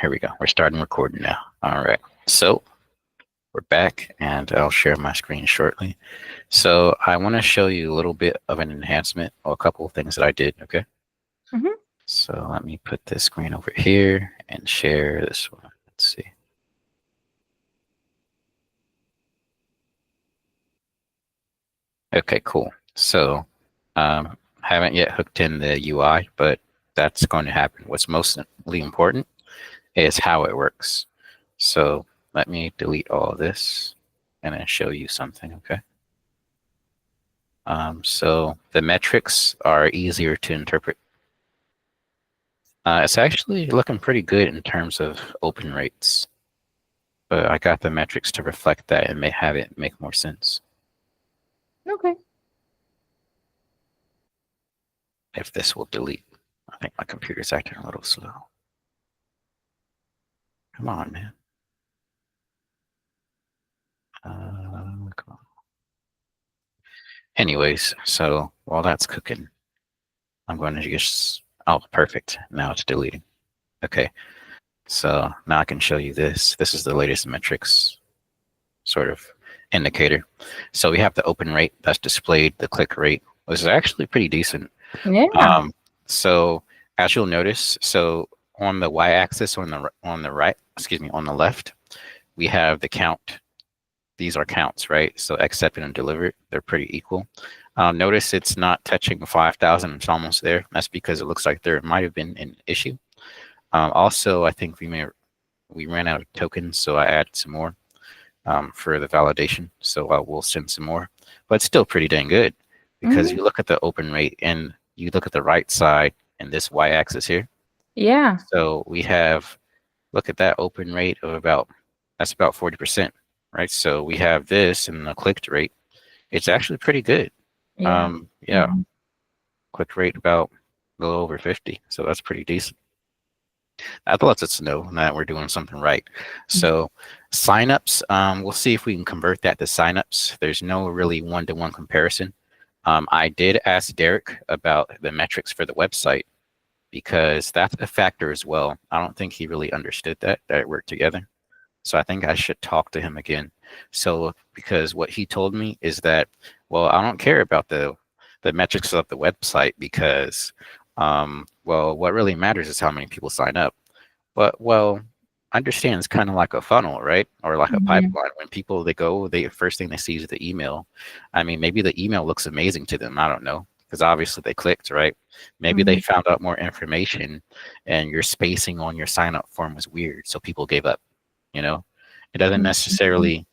here we go. We're starting recording now. All right. So we're back and I'll share my screen shortly. So I want to show you a little bit of an enhancement or a couple of things that I did. Okay. Mhm. So let me put this screen over here and share this one. Let's see. Okay, cool. So haven't yet hooked in the UI, but that's going to happen. What's mostly important is how it works. So let me delete all of this and then show you something, okay? So the metrics are easier to interpret. It's actually looking pretty good in terms of open rates, but I got the metrics to reflect that and may have it make more sense. Okay. If this will delete. I think my computer's acting a little slow. Come on, man. Come on. Anyways, so while that's cooking, I'm going to just, oh, perfect. Now it's deleting. Okay. So now I can show you this. This is the latest metrics sort of indicator. So we have the open rate that's displayed, the click rate, which is actually pretty decent. Yeah. So as you'll notice, so on the y-axis on the right, excuse me, on the left, we have the count. These are counts, right? So accepted and delivered, they're pretty equal. Notice it's not touching 5,000. It's almost there. That's because it looks like there might have been an issue. Also, I think we ran out of tokens, so I added some more for the validation. So we'll send some more, but it's still pretty dang good because you look at the open rate and you look at the right side and this y-axis here. Yeah. So we have, look at that open rate of that's about 40%, right? So we have this and the click rate. It's actually pretty good. Yeah. Yeah, Mhm. click rate about a little over 50. So that's pretty decent. That lets us know that we're doing something right. So signups, we'll see if we can convert that to signups. There's no really one-to-one comparison. I did ask Derek about the metrics for the website because that's a factor as well. I don't think he really understood that it worked together. So I think I should talk to him again. So because what he told me is that, well, I don't care about the metrics of the website because, well, what really matters is how many people sign up. But well, understand it's kind of like a funnel, right? Or like a Mhm. pipeline. When people they first thing they see is the email. I mean, maybe the email looks amazing to them. I don't know because obviously they clicked, right? Maybe they Mhm. found out more information, and your spacing on your sign up form was weird, so people gave up. You know, it doesn't Mhm. necessarily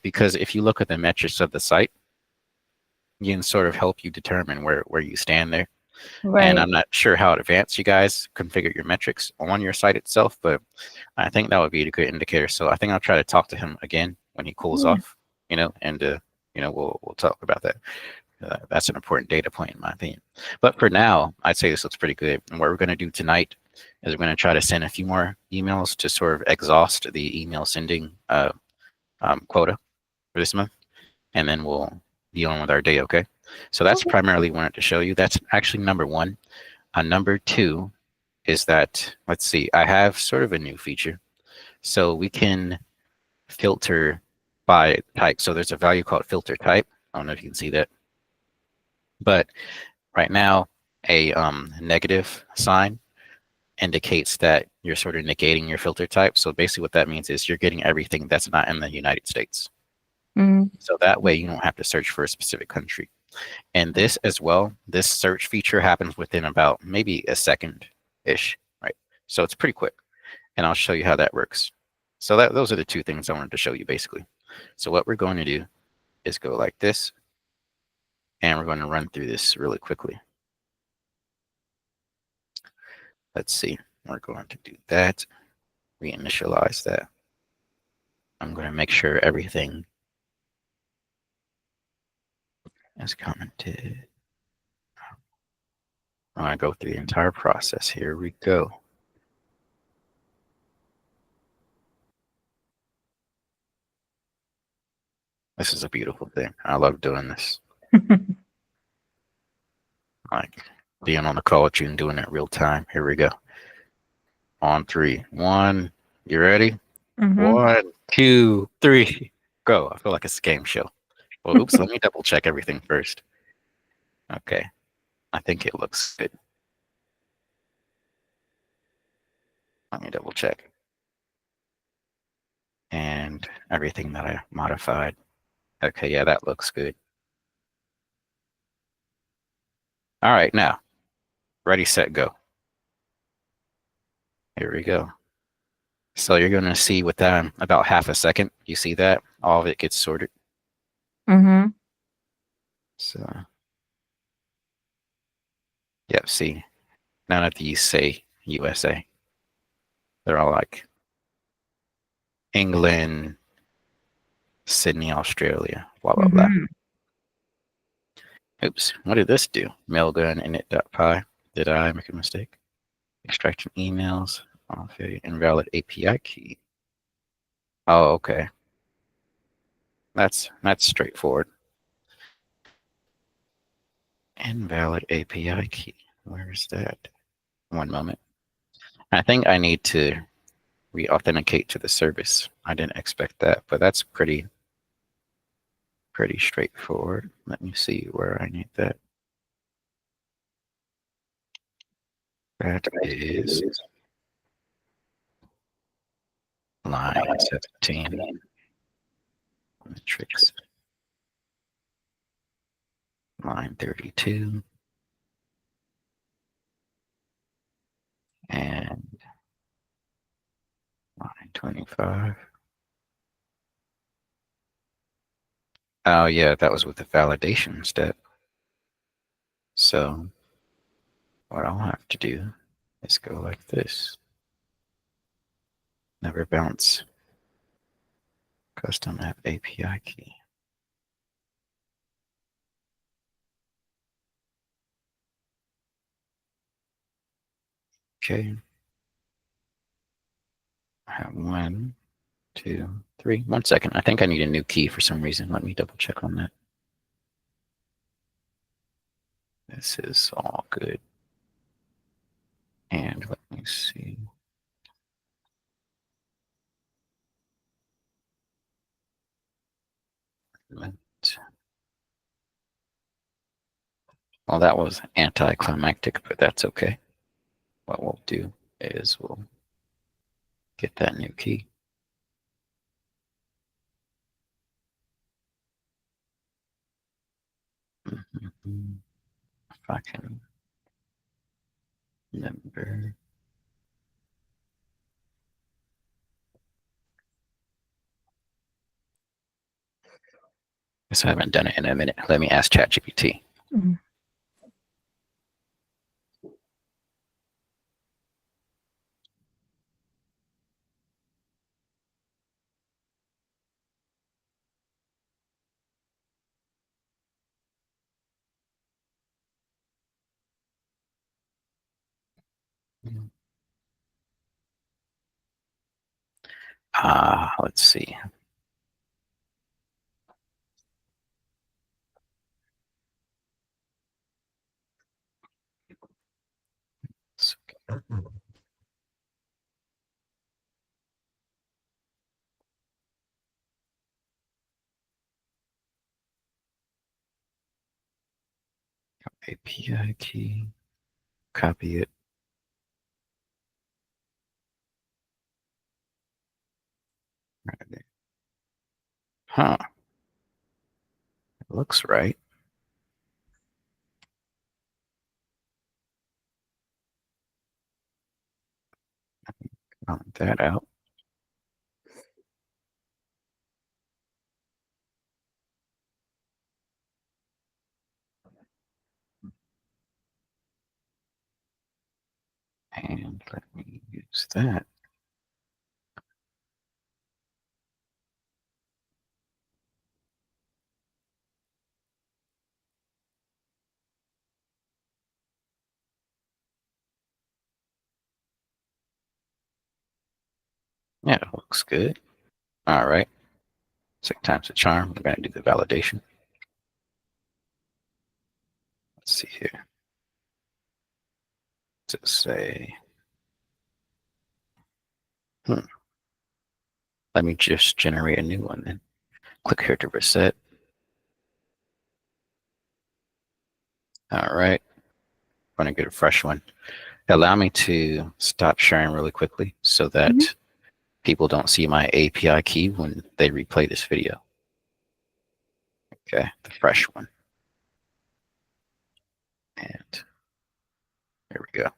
because if you look at the metrics of the site, you can sort of help you determine where you stand there. And Right. I'm not sure how advanced you guys configure your metrics on your site itself, but I think that would be a good indicator. So I think I'll try to talk to him again when he cools Yeah. off, and we'll talk about that. That's an important data point in my opinion. But for now, I'd say this looks pretty good. And what we're going to do tonight is we're going to try to send a few more emails to sort of exhaust the email sending quota for this month, and then we'll be on with our day. Okay. So that's Okay. primarily wanted to show you. That's actually number one. Number two is that, let's see, I have sort of a new feature. So we can filter by type. So there's a value called filter type. I don't know if you can see that. But right now, a negative sign indicates that you're sort of negating your filter type. So basically what that means is you're getting everything that's not in the United States. Mhm. So that way you don't have to search for a specific country. And this as well, this search feature happens within about maybe a second-ish, right? So it's pretty quick. And I'll show you how that works. So those are the two things I wanted to show you basically. So what we're going to do is go like this, and we're going to run through this really quickly. Let's see, we're going to do that, reinitialize that. I'm going to make sure everything is commented. I'm going to go through the entire process. Here we go. This is a beautiful thing. I love doing this. Like being on the call with you and doing it real time. Here we go. On three. One. You ready? Mm-hmm. 1, 2, 3. Go. I feel like it's a game show. Well, oops. Let me double check everything first. Okay. I think it looks good. Let me double check. And everything that I modified. Okay, yeah, that looks good. All right, now, ready, set, go. Here we go. So you're going to see within about half a second, you see that? All of it gets sorted. Mm-hmm. So, yep, see, none of these say USA. They're all like England, Sydney, Australia, blah, blah, blah. Mm-hmm. Oops, what did this do? Mailgun init.py. Did I make a mistake? Extraction emails. Okay, invalid API key. Oh, okay. That's straightforward. Invalid API key. Where is that? One moment. I think I need to re-authenticate to the service. I didn't expect that, but that's pretty straightforward. Let me see where I need that. That is line 17. Metrics. Line 32. And line 25. Oh yeah, that was with the validation step. So what I'll have to do is go like this. Never bounce custom app API key. Okay. I have 1, 2, 3. 1 second. I think I need a new key for some reason. Let me double check on that. This is all good. And let me see. Well, that was anticlimactic, but that's okay. What we'll do is we'll get that new key. If I can remember. Guess I haven't done it in a minute. Let me ask ChatGPT. Mm-hmm. Let's see. API key. Copy it. Right there. Huh. It looks right. Comment that out. And let me use that. Yeah, it looks good. All right. 6 times the charm. We're going to do the validation. Let's see here. To say Let me just generate a new one then. Click here to reset. All right. I'm going to get a fresh one. Allow me to stop sharing really quickly so that people don't see my API key when they replay this video. Okay, the fresh one. And there we go.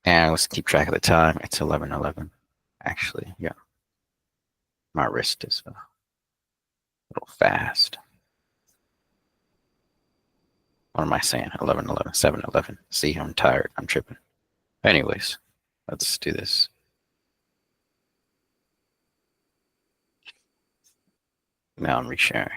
And let's keep track of the time. It's 11:11. Actually, yeah. My wrist is a little fast. What am I saying? 11:11, 7:11. See, I'm tired. I'm tripping. Anyways, let's do this. Now I'm resharing.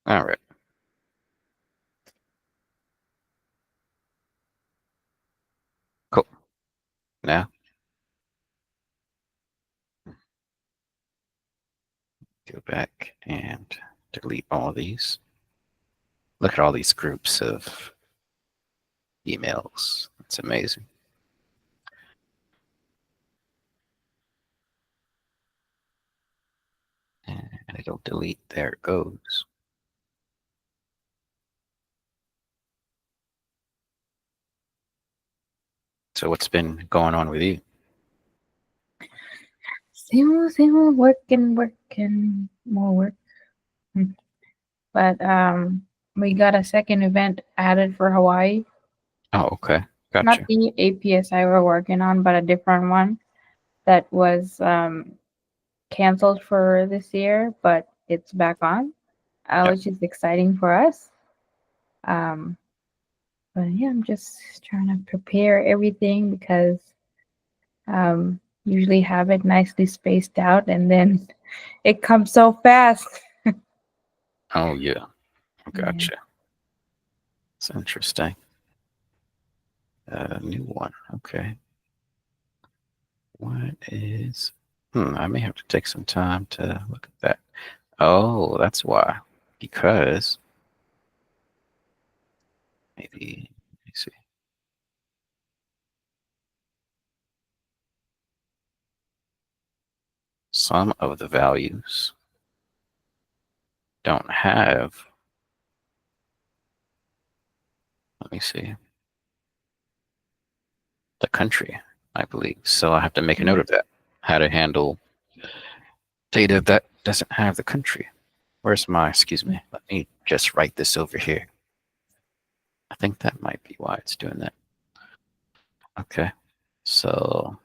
All right. Cool. Now, go back and delete all of these. Look at all these groups of emails. It's amazing. And it'll delete. There it goes. So what's been going on with you? Same old, working, more work. But we got a second event added for Hawaii. Oh, okay. Gotcha. Not the APSI we're working on, but a different one that was canceled for this year, but it's back on, which is exciting for us. But yeah, I'm just trying to prepare everything because usually have it nicely spaced out and then it comes so fast. Oh, yeah. Gotcha. Yeah. It's interesting. New one. Okay. What is... I may have to take some time to look at that. Oh, that's why. Because... Maybe... Let me see. Some of the values don't have... Let me see. The country, I believe. So I have to make a note of that. How to handle data that doesn't have the country. Where's my, excuse me, let me just write this over here. I think that might be why it's doing that. Okay, so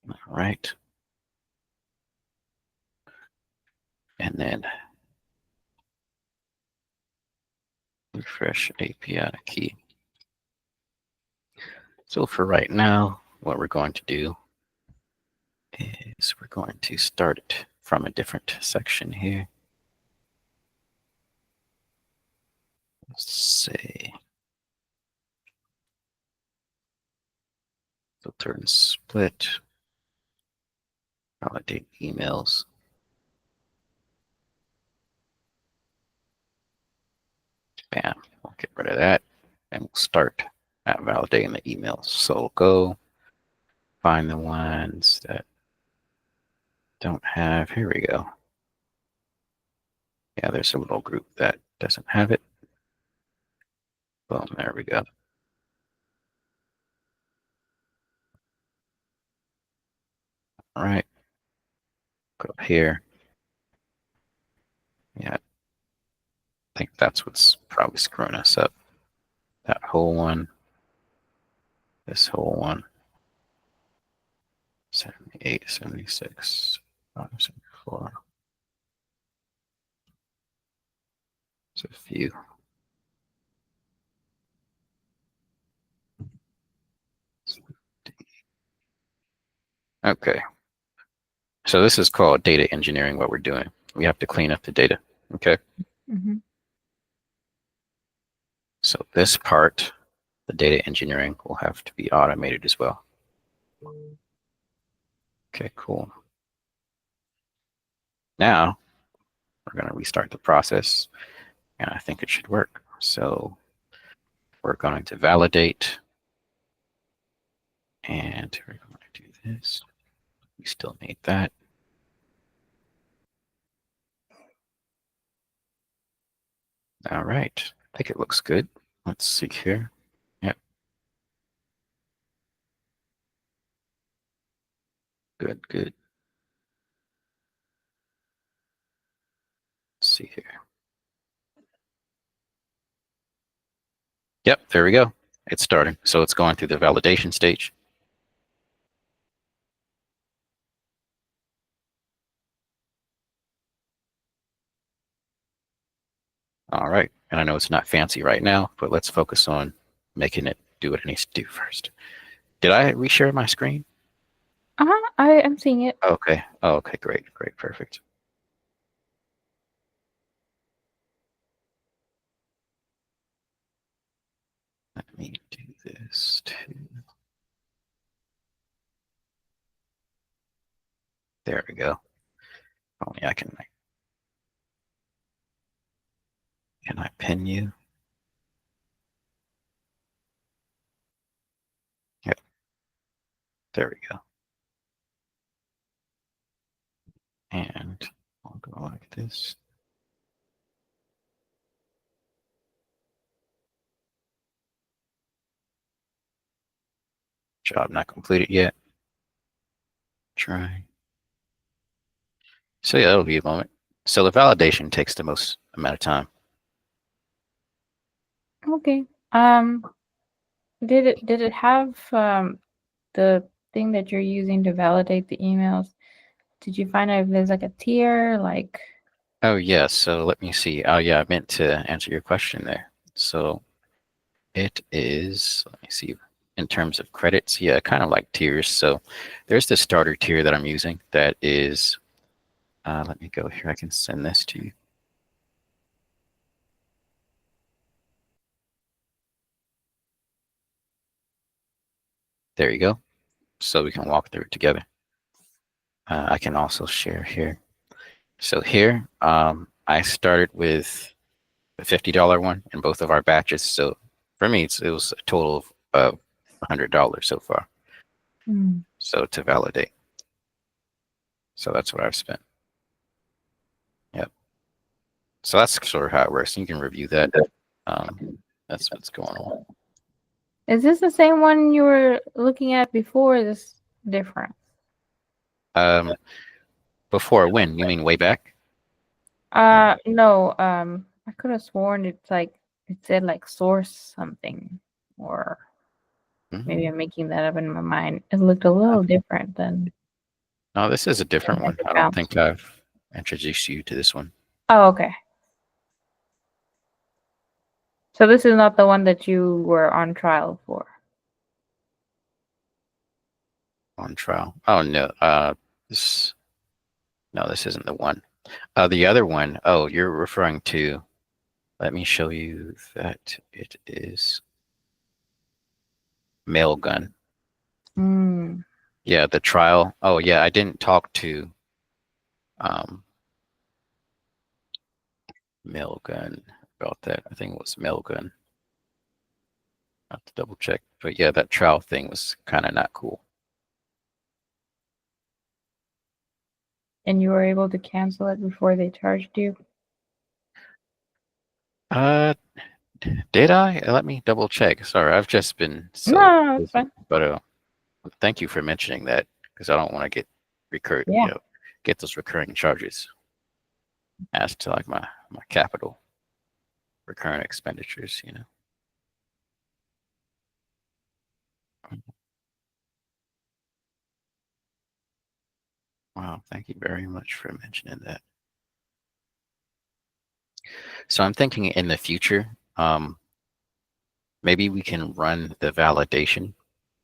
all right. And then refresh API key. So for right now, what we're going to do is we're going to start it from a different section here. Let's say filter and split, validate emails. Bam, we'll get rid of that and we'll start at validating the emails. So we'll go find the ones that don't have, here we go. Yeah, there's a little group that doesn't have it. Boom, there we go. All right, go up here. Yeah, I think that's what's probably screwing us up. That whole one, this whole one, 78, 76, 74. There's a few. Okay. So this is called data engineering, what we're doing. We have to clean up the data, okay? So this part, the data engineering, will have to be automated as well. Okay, cool. Now we're going to restart the process, and I think it should work. So we're going to validate, and we're going to do this. We still need that. All right. I think it looks good. Let's see here. Yep. Good, good. Let's see here. Yep, there we go. It's starting. So it's going through the validation stage. All right. And I know it's not fancy right now, but let's focus on making it do what it needs to do first. Did I reshare my screen? I am seeing it. Okay. Oh, okay, great, great, perfect. Let me do this too. There we go. Only I can I pin you? Yep. There we go. And I'll go like this. Job not completed yet. Try. So yeah, that'll be a moment. So the validation takes the most amount of time. Okay. Did it have the thing that you're using to validate the emails? Did you find out if there's like a tier, like? Oh yeah, so let me see. Oh yeah, I meant to answer your question there. So it is, let me see, in terms of credits, yeah, kind of like tiers. So there's the starter tier that I'm using that is, let me go here. I can send this to you. There you go. So we can walk through it together. I can also share here. So here, I started with a $50 one in both of our batches. So for me, it was a total of $100 so far. So to validate. So that's what I've spent. Yep. So that's sort of how it works. You can review that. That's what's going on. Is this the same one you were looking at before? Or is this different? Um, before when? You mean way back? No. I could have sworn it's like it said like source something, or maybe Mhm. I'm making that up in my mind. It looked a little different than No, this is a different the one. I don't accounts. think I've introduced you to this one Oh, okay. So this is not the one that you were on trial for. on trial. Oh no, this no, this isn't the one. The other one, oh, you're referring to, let me show you that it is Mailgun. Mm. Yeah, the trial. Oh yeah, I didn't talk to um Mailgun about that. I think it was Mailgun. I have to double check. But yeah, that trial thing was kind of not cool. And you were able to cancel it before they charged you? Uh, did I? Let me double check. Sorry, I've just been so No, it's busy. fine. But thank you for mentioning that because I don't want to get Yeah. get those recurring charges as to like my capital recurrent expenditures. Wow, thank you very much for mentioning that. So I'm thinking in the future, maybe we can run the validation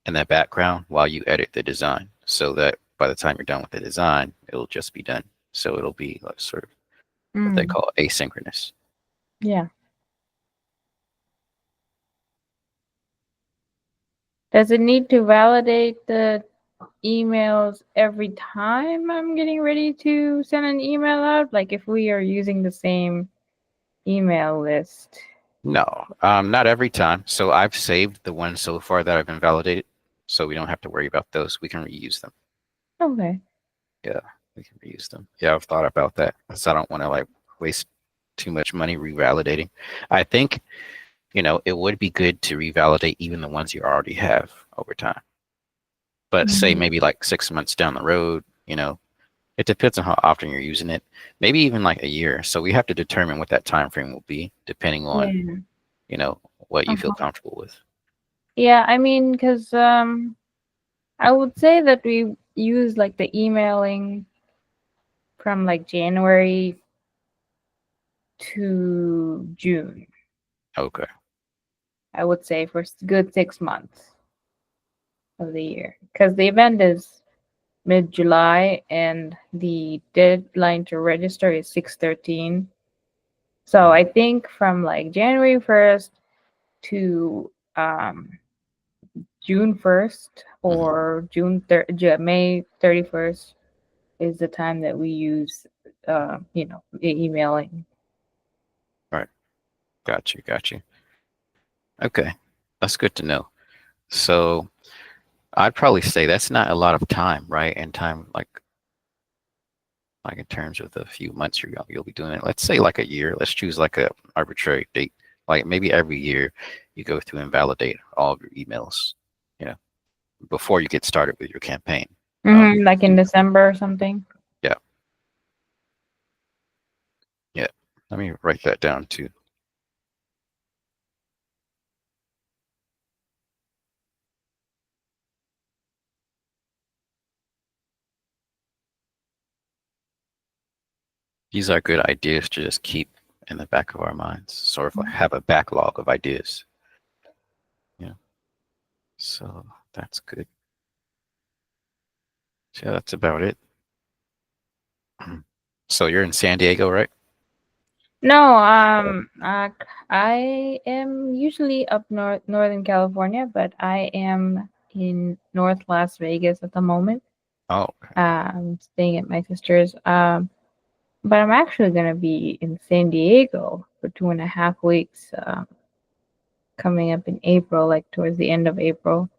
in the background while you edit the design so that by the time you're done with the design, it'll just be done. So it'll be like sort of what they Mm. call asynchronous. Yeah. Does it need to validate the emails every time I'm getting ready to send an email out? Like if we are using the same email list. No, not every time. So I've saved the ones so far that have been validated, so we don't have to worry about those. We can reuse them. Okay. Yeah, we can reuse them. Yeah, I've thought about that because I don't want to like waste too much money revalidating. I think, it would be good to revalidate even the ones you already have over time. But say Mhm. maybe like 6 months down the road, it depends on how often you're using it. Maybe even like a year. So we have to determine what that time frame will be depending on, Yeah. what you feel Uh-huh. comfortable with. Yeah, I mean, because I would say that we use like the emailing from like January to June. Okay. I would say for good 6 months of the year, because the event is mid-July and the deadline to register is 6/13. So Mhm. I think from like January 1st to June 1st Mhm. or May 31st is the time that we use, emailing. Right. Got you. Got you. Okay. That's good to know. So I'd probably say that's not a lot of time, right? And time like in terms of the few months you'll be doing it. Let's say like a year. Let's choose like a arbitrary date. Like maybe every year you go through and validate all of your emails, you know, before you get started with your campaign. You Like in do, December or something. yeah, yeah. Let me write that down too. These are good ideas to just keep in the back of our minds, sort of like have a backlog of ideas. Yeah. So that's good. So yeah, that's about it. So you're in San Diego, right? No, I am usually up north, Northern California, but I am in North Las Vegas at the moment. Oh, okay. I'm staying at my sister's. But I'm actually gonna be in San Diego for 2.5 weeks. Coming up in April, like towards the end of April.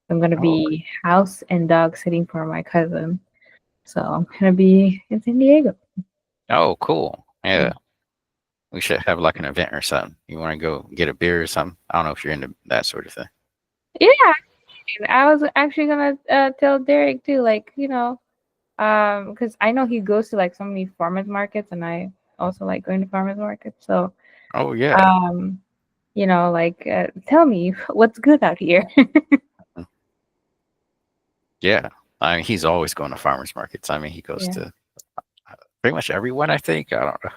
I'm gonna Oh, be house and dog sitting for my cousin. So I'm gonna be in San Diego. oh, cool. Yeah. Yeah. We should have like an event or something. You want to go get a beer or something? I don't know if you're into that sort of thing. Yeah, I was actually gonna tell Derek too, like, because I know he goes to like so many farmers markets, and I also like going to farmers markets. So, Oh, yeah. um, like, tell me what's good out here. Mm. Yeah. I mean, he's always going to farmers markets. I mean, he goes Yeah. to pretty much everyone, I think. I don't know.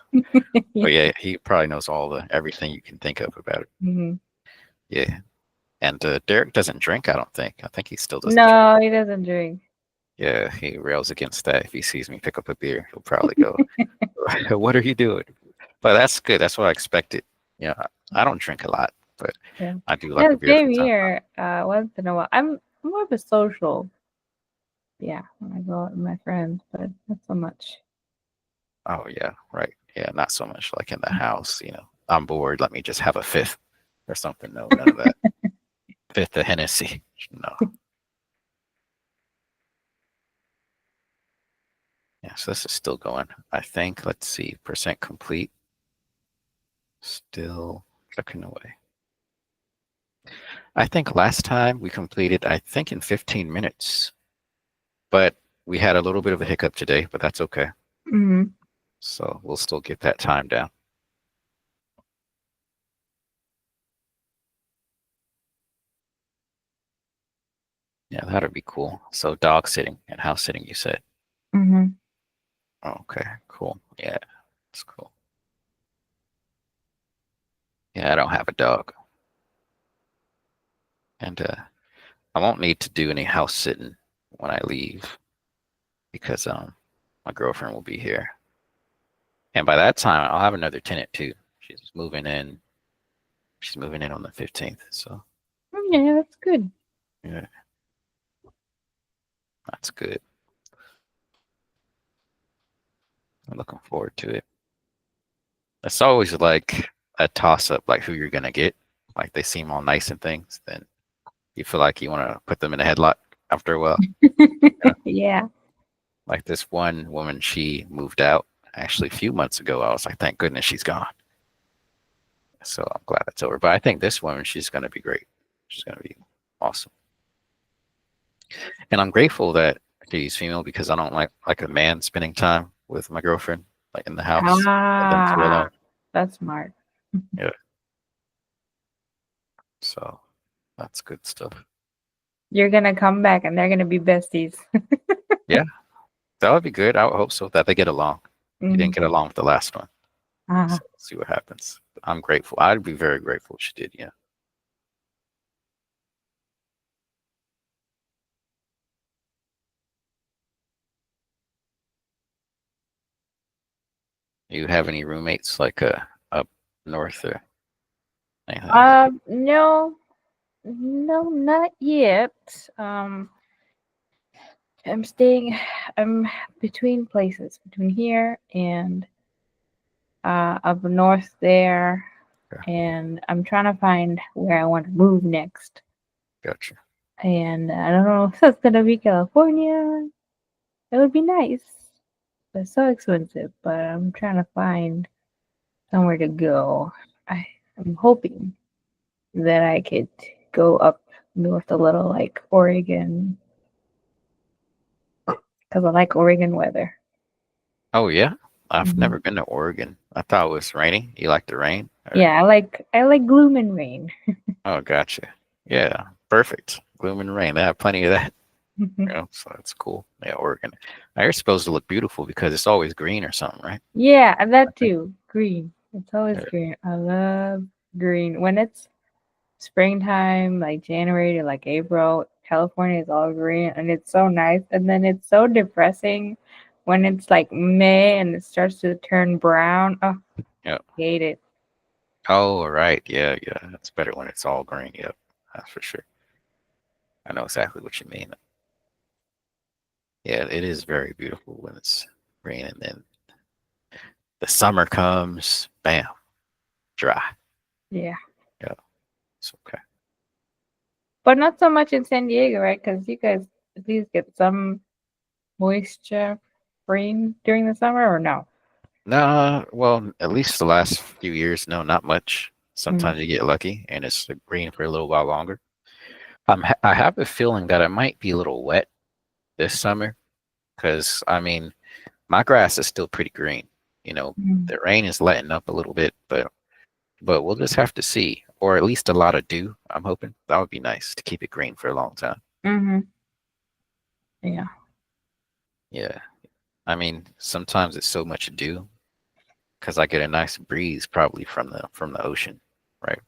Yeah. But yeah, he probably knows everything you can think of about it. Hmm. Yeah. And Derek doesn't drink, I don't think. I think he still doesn't drink. No, he doesn't drink. Yeah, he rails against that. If he sees me pick up a beer, he'll probably go, "What are you doing?" But that's good. That's what I expected. I don't drink a lot, but Yeah. I do like Yeah, a beer same from time to time. here. Once in a while. I'm more of a social. Yeah, when I go out with my friends, but not so much. Oh yeah, right. Yeah, not so much like in the house. I'm bored. Let me just have a fifth or something. No, none of that. Fifth of Hennessy. No. Yeah, so this is still going. I think. Let's see. Percent complete. Still clicking away. I think last time we completed, I think in 15 minutes, but we had a little bit of a hiccup today, but that's okay. Hmm. So we'll still get that time down. Yeah, that'd be cool. So dog sitting and house sitting, you said. Hmm. Okay, cool. Yeah, that's cool. Yeah, I don't have a dog. And I won't need to do any house sitting when I leave because my girlfriend will be here. And by that time I'll have another tenant too. She's moving in. She's moving in on the 15th. So Yeah, that's good. yeah. That's good. I'm looking forward to it. It's always like a toss up, like who you're gonna get. Like they seem all nice and things, then you feel like you want to put them in a headlock after a while. You know? Yeah. Like this one woman, she moved out actually a few months ago. I was like, thank goodness she's gone. So I'm glad it's over. But I think this woman, she's gonna be great. She's gonna be awesome. And I'm grateful that she's female because I don't like a man spending time with my girlfriend, like in the house, and them two Ah, alone. that's smart. Yeah. So that's good stuff. You're gonna come back and they're gonna be besties. Yeah, that would be good. I would hope so that they get along. She didn't Mhm. get along with the last one. Ah, So we'll see what happens. I'm grateful. I'd be very grateful if she did. Yeah. You have any roommates like up north or anything like that? no, no, not yet. Um, I'm staying. I'm between places, between here and up north there, Yeah, and I'm trying to find where I want to move next. gotcha. And I don't know if that's gonna be California. It would be nice, but it's so expensive. But I'm trying to find somewhere to go. I I'm hoping that I could go up north a little, like Oregon, because I like Oregon weather. Oh yeah, I've Hmm. never been to Oregon. I thought it was raining. You like the rain? Or, Yeah, I like gloom and rain. oh, gotcha. Yeah, perfect. Gloom and rain. They have plenty of that. You know, so that's cool. Yeah, Oregon. Now you're supposed to look beautiful because it's always green or something, right? Yeah, and I that think. too. Green. It's always Yeah. green. I love green. When it's springtime, like January to like April, California is all green and it's so nice. And then it's so depressing when it's like May and it starts to turn brown. Oh, Yeah. hate it. Oh, right. Yeah, yeah. It's better when it's all green. Yep, that's for sure. I know exactly what you mean. Yeah, it is very beautiful when it's green, and then the summer comes, bam, dry. Yeah. Yeah, it's okay. But not so much in San Diego, right? Because you guys at least get some moisture rain during the summer or no? Nah, well, at least the last few years, no, not much. Mm. Sometimes you get lucky, and it's green for a little while longer. I have a feeling that it might be a little wet this summer, because I mean, my grass is still pretty green. You know, Mm. the rain is letting up a little bit, but we'll just have to see, or at least a lot of dew. I'm hoping that would be nice to keep it green for a long time. Mm-hmm. Yeah. Yeah, I mean, sometimes it's so much dew because I get a nice breeze probably from the ocean, right?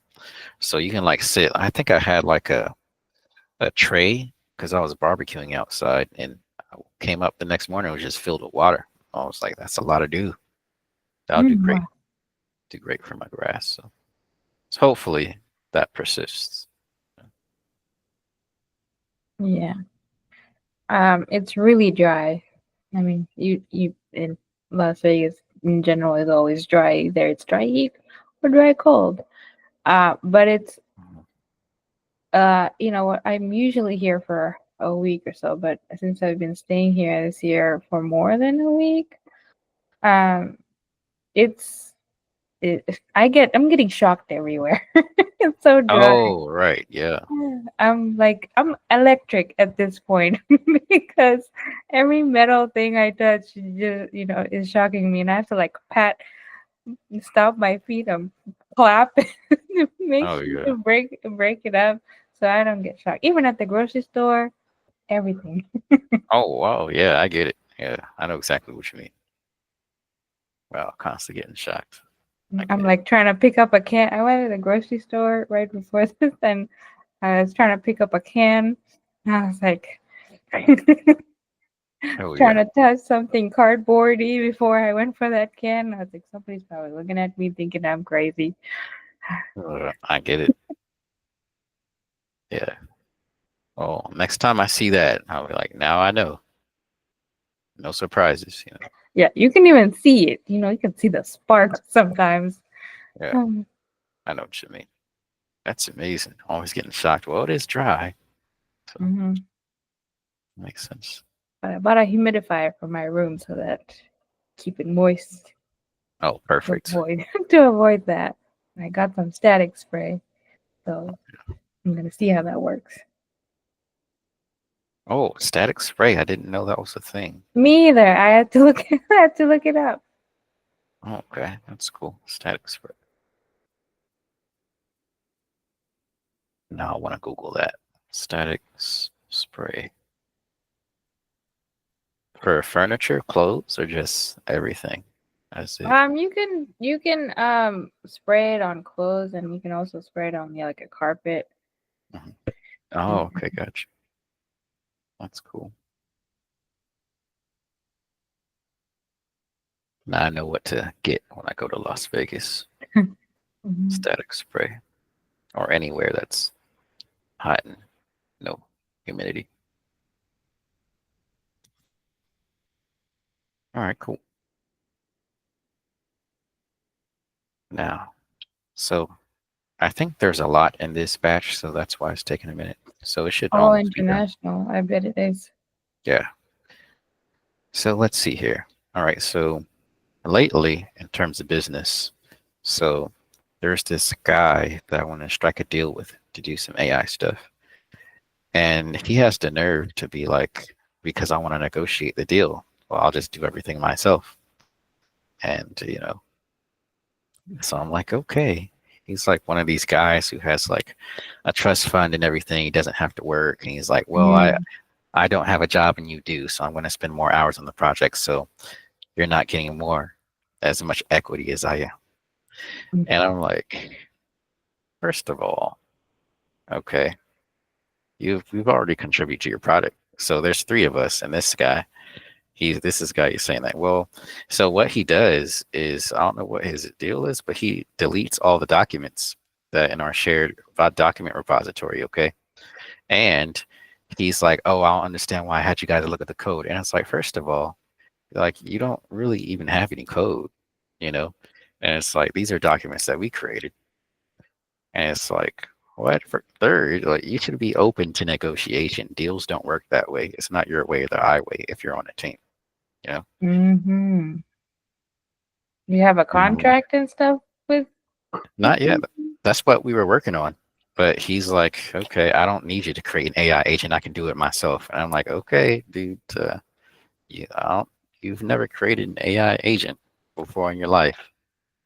So you can like sit. I think I had like a tray because I was barbecuing outside, and I came up the next morning. It was just filled with water. I was like, that's a lot of dew. That'll do Mm, great. wow. Do great for my grass. So hopefully that persists. Yeah. It's really dry. I mean, you in Las Vegas in general is always dry. Either it's dry heat or dry cold. But it's Mhm. you know what? I'm usually here for a week or so, but since I've been staying here this year for more than a week, um, it's I'm getting shocked everywhere. It's so dry. Oh, right. Yeah. I'm electric at this point because every metal thing I touch just is shocking me and I have to like stop my feet and clap to make Oh, sure yeah. to break it up so I don't get shocked. Even at the grocery store, everything. Oh, wow. Yeah, I get it. Yeah, I know exactly what you mean. Wow, constantly getting shocked. I I'm get it. like trying to pick up a can. I went to the grocery store right before this and I was trying to pick up a can. And I was like Oh, trying yeah. to touch something cardboardy before I went for that can. I was like, somebody's probably looking at me thinking I'm crazy. I get it. Yeah. Oh, next time I see that, I'll be like, now I know. No surprises, you know. Yeah, you can even see it. You know, you can see the sparks sometimes. Yeah, Um, I know what you mean. That's amazing. Always getting shocked. Well, it is dry, so mhm. makes sense. But I bought a humidifier for my room so that keep it moist Oh, to perfect. avoid to avoid that. I got some static spray, so I'm gonna see how that works. Oh, static spray. I didn't know that was a thing. Me either. I had to look. I had to look it up. Oh, okay, that's cool. Static spray. Now I want to Google that. Static spray for furniture, clothes, or just everything. That's it. You can spray it on clothes, and you can also spray it on like a carpet. Mhm. Oh, okay, gotcha. That's cool. Now I know what to get when I go to Las Vegas. Mhm. Static spray, or anywhere that's hot and no humidity. All right, cool. Now, so I think there's a lot in this batch, so that's why it's taking a minute. So it should Oh, almost be done. international. I bet it is. Yeah. So let's see here. All right. So lately, in terms of business, so there's this guy that I want to strike a deal with to do some AI stuff. And he has the nerve to be like, because I want to negotiate the deal, well, I'll just do everything myself. And, so I'm like, okay. He's like one of these guys who has like a trust fund and everything. He doesn't have to work. And he's like, well, Mm, I don't have a job and you do, so I'm going to spend more hours on the project. So you're not getting more as much equity as I am. And I'm like, first of all, okay, we've already contributed to your product. So there's three of us, and this guy, this is guy is saying that. Well, so what he does is I don't know what his deal is, but he deletes all the documents that in our shared document repository. Okay, and he's like, oh, I don't understand why I had you guys look at the code. And it's like, first of all, like you don't really even have any code, you know? And it's like these are documents that we created. And it's like, what for third? Like you should be open to negotiation. Deals don't work that way. It's not your way or the highway if you're on a team, you know? mm-hmm. You have a No. contract and stuff with Not yet. them? That's what we were working on. But he's like, okay, I don't need you to create an AI agent. I can do it myself. And I'm like, okay, dude, you, I don't, you've never created an AI agent before in your life.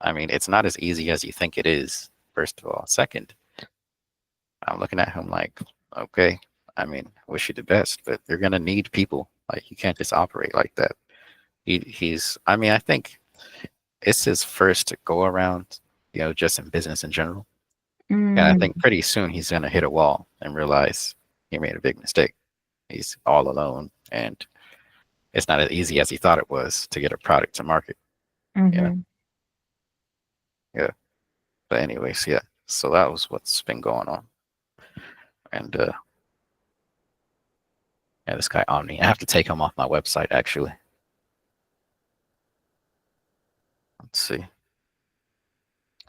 I mean, it's not as easy as you think it is, first of all. Second, I'm looking at him like, okay, I mean, wish you the best, but they're gonna need people. Like you can't just operate like that. I mean, I think it's his first go around, just in business in general. And I think Mm, pretty soon he's gonna hit a wall and realize he made a big mistake. He's all alone and it's not as easy as he thought it was to get a product to market, you know? mm-hmm. Yeah. But anyways, yeah. So that was what's been going on. And yeah, this guy Omni. I have to take him off my website actually. Let's see.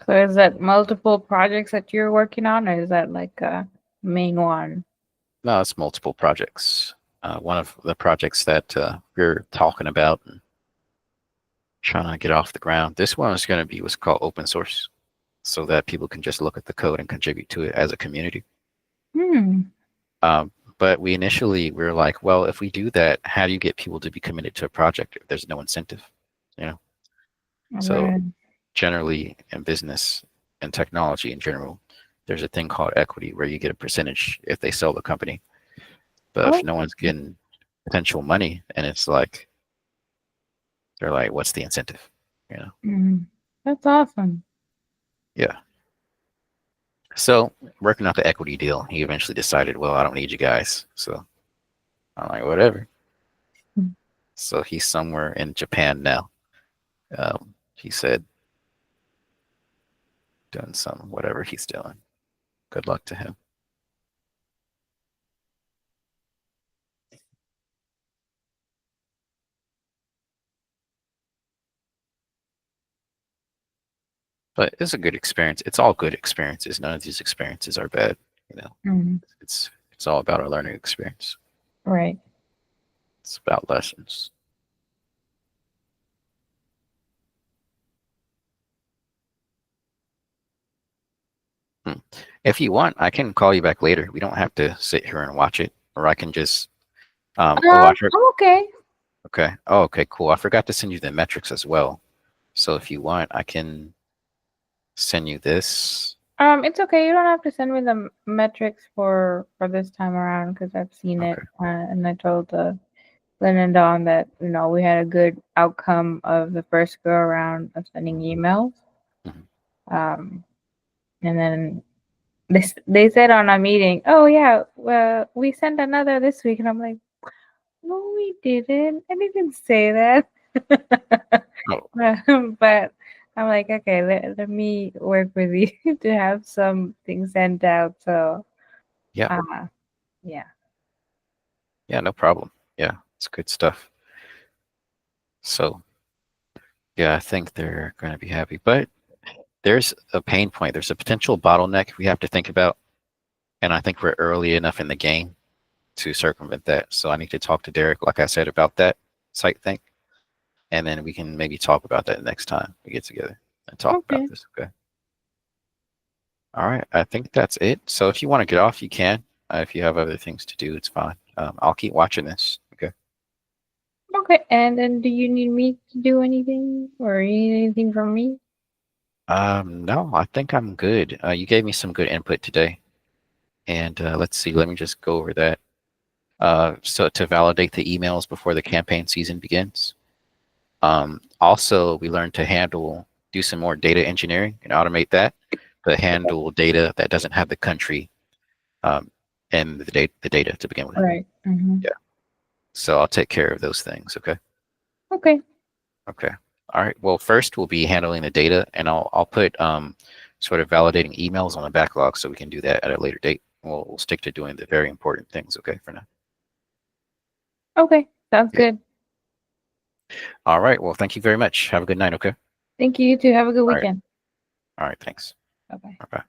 So is that multiple projects that you're working on, or is that like a main one? No, it's multiple projects. One of the projects that we're talking about and trying to get off the ground. This one is going to be what's called open source, so that people can just look at the code and contribute to it as a community. Hmm. But we were like, well, if we do that, how do you get people to be committed to a project if there's no incentive? You know. All So right. generally in business and technology in general, there's a thing called equity where you get a percentage if they sell the company. But if Oh. no one's getting potential money, and it's like they're like, what's the incentive? You know? Mm. That's awesome. Yeah. So working out the equity deal, he eventually decided, well, I don't need you guys. So I'm like, whatever. Mm. So he's somewhere in Japan now. He said, doing some whatever he's doing. Good luck to him. But it's a good experience. It's all good experiences. None of these experiences are bad. You know, Mhm. it's all about our learning experience. Right. It's about lessons. Hmm. If you want, I can call you back later. We don't have to sit here and watch it, or I can just. Oh, I'm okay. okay. Oh, okay, cool. I forgot to send you the metrics as well. So if you want, I can send you this. It's okay. You don't have to send me the metrics for this time around because I've seen it, Okay. and I told Lynn and Dawn that we had a good outcome of the first go around of sending emails. Mhm. Um, and then they said on a meeting, "Oh yeah, well we sent another this week," and I'm like, "No, we didn't. I didn't say that." Oh, But I'm like, okay, let me work with you to have something sent out. So, yeah. uh, yeah. Yeah, no problem. Yeah, it's good stuff. So, yeah, I think they're going to be happy. But there's a pain point. There's a potential bottleneck we have to think about. And I think we're early enough in the game to circumvent that. So I need to talk to Derek, like I said, about that site thing. And then we can maybe talk about that next time we get together and talk about Okay. this. Okay. All right. I think that's it. So if you want to get off, you can. If you have other things to do, it's fine. I'll keep watching this. Okay. Okay. And then, do you need me to do anything, or you need anything from me? No, I think I'm good. You gave me some good input today. And let's see, let me just go over that. So to validate the emails before the campaign season begins. Also, we learned to do some more data engineering and automate that to handle data that doesn't have the country um, and the data to begin with. Right. Yeah. So I'll take care of those things. Okay. Okay. Okay. All right. Well, first we'll be handling the data, and I'll put sort of validating emails on the backlog so we can do that at a later date. We'll stick to doing the very important things. Okay. For now. Okay. Sounds Yeah. good. All right. Well, thank you very much. Have a good night. Okay. Thank you. You too. Have a good All right. weekend. All right. Thanks. Bye bye. Bye.